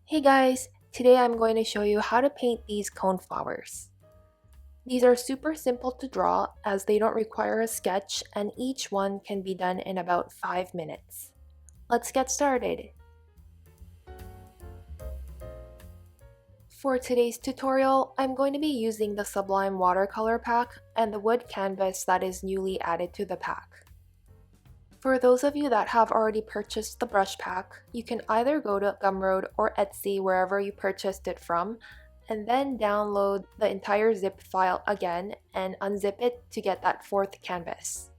Hey guys, today I'm going to show you how to paint these coneflowers. These are super simple to draw as they don't require a sketch and each one can be done in about 5 minutes. Let's get started. For today's tutorial, I'm going to be using the Sublime Watercolor pack and the wood canvas that is newly added to the pack. For those of you that have already purchased the brush pack, you can either go to Gumroad or Etsy wherever you purchased it from, and then download the entire zip file again and unzip it to get that fourth canvas.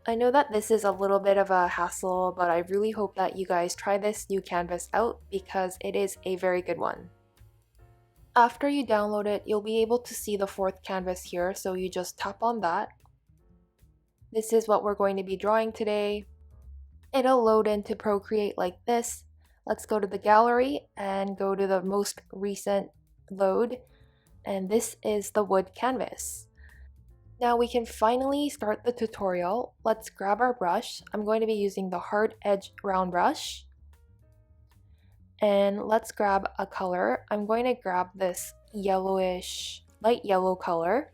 I know that this is a little bit of a hassle, but I really hope that you guys try this new canvas out because it is a very good one. After you download it, you'll be able to see the fourth canvas here, so you just tap on that. This is what we're going to be drawing today. It'll load into Procreate like this. Let's go to the gallery and go to the most recent load, and this is the wood canvas. Now we can finally start the tutorial. Let's grab our brush. I'm going to be using the hard edge round brush. And let's grab a color. I'm going to grab this yellowish, light yellow color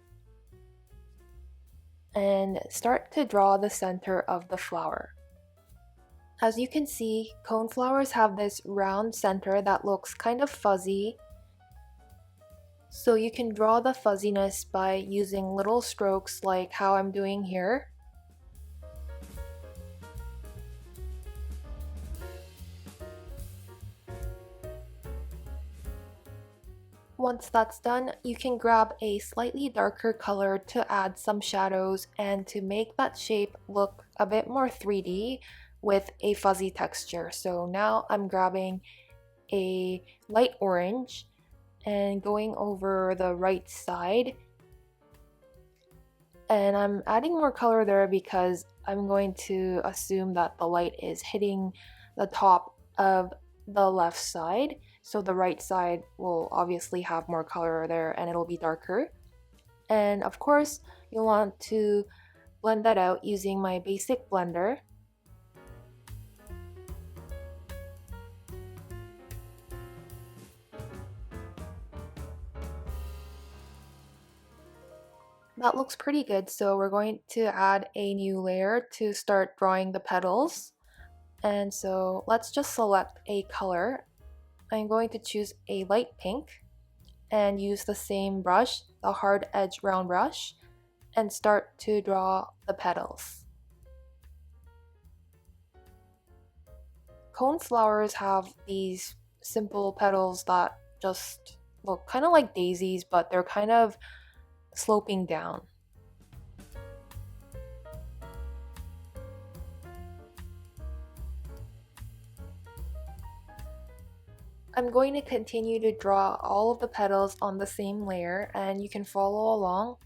and start to draw the center of the flower. As you can see, coneflowers have this round center that looks kind of fuzzy. So you can draw the fuzziness by using little strokes like how I'm doing here. Once that's done, you can grab a slightly darker color to add some shadows and to make that shape look a bit more 3D with a fuzzy texture. So now I'm grabbing a light orange and going over the right side. And I'm adding more color there because I'm going to assume that the light is hitting the top of the left side. So the right side will obviously have more color there and it'll be darker. And of course, you'll want to blend that out using my basic blender. That looks pretty good, so we're going to add a new layer to start drawing the petals. And so let's just select a color. I'm going to choose a light pink and use the same brush, the hard edge round brush, and start to draw the petals. Coneflowers have these simple petals that just look kind of like daisies, but they're kind of sloping down. I'm going to continue to draw all of the petals on the same layer and you can follow along.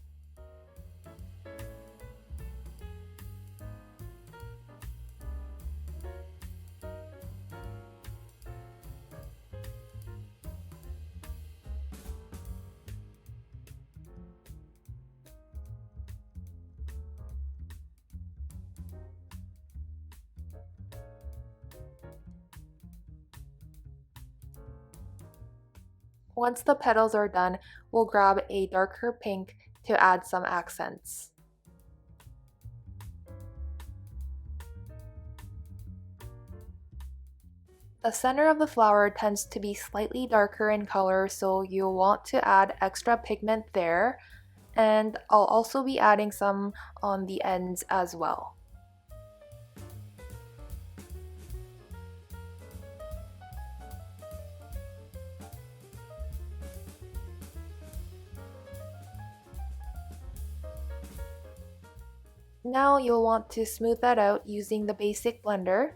Once the petals are done, we'll grab a darker pink to add some accents. The center of the flower tends to be slightly darker in color, so you'll want to add extra pigment there, and I'll also be adding some on the ends as well. Now you'll want to smooth that out using the basic blender.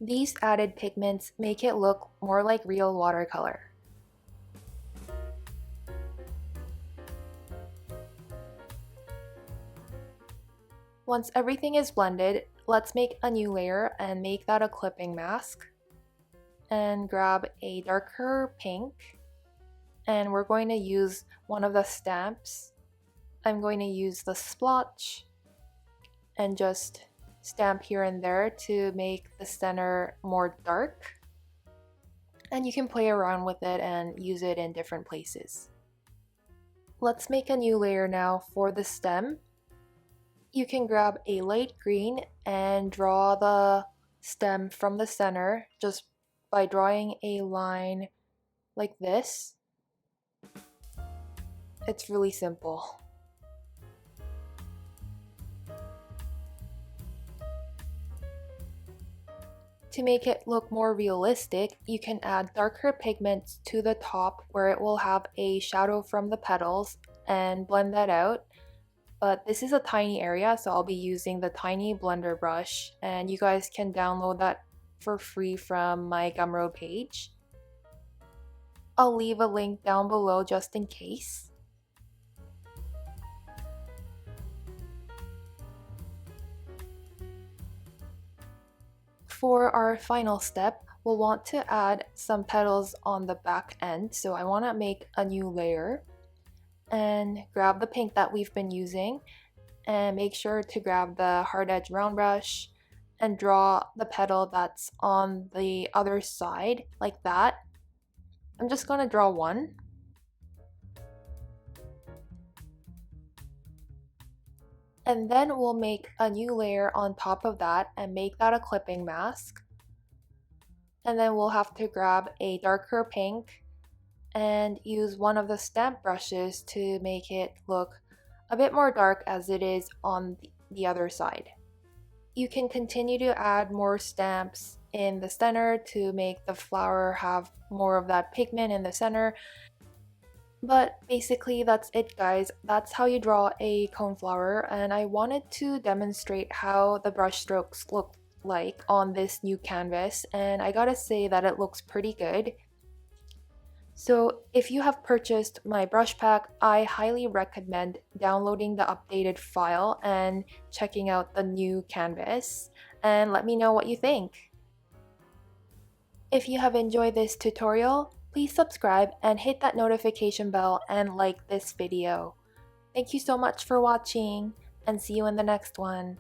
These added pigments make it look more like real watercolor. Once everything is blended, let's make a new layer and make that a clipping mask. And grab a darker pink. And we're going to use one of the stamps. I'm going to use the splotch and just stamp here and there to make the center more dark. And you can play around with it and use it in different places. Let's make a new layer now for the stem. You can grab a light green and draw the stem from the center just by drawing a line like this. It's really simple. To make it look more realistic, you can add darker pigments to the top where it will have a shadow from the petals and blend that out. But this is a tiny area, so I'll be using the tiny blender brush, and you guys can download that for free from my Gumroad page. I'll leave a link down below just in case. For our final step, we'll want to add some petals on the back end, so I want to make a new layer and grab the paint that we've been using and make sure to grab the hard edge round brush and draw the petal that's on the other side like that. I'm just going to draw one. And then we'll make a new layer on top of that and make that a clipping mask. And then we'll have to grab a darker pink and use one of the stamp brushes to make it look a bit more dark as it is on the other side. You can continue to add more stamps in the center to make the flower have more of that pigment in the center. But basically that's it, guys. That's how you draw a coneflower, and I wanted to demonstrate how the brush strokes look like on this new canvas, and I gotta say that it looks pretty good. So if you have purchased my brush pack, I highly recommend downloading the updated file and checking out the new canvas, and let me know what you think. If you have enjoyed this tutorial, please subscribe and hit that notification bell and like this video. Thank you so much for watching, and see you in the next one.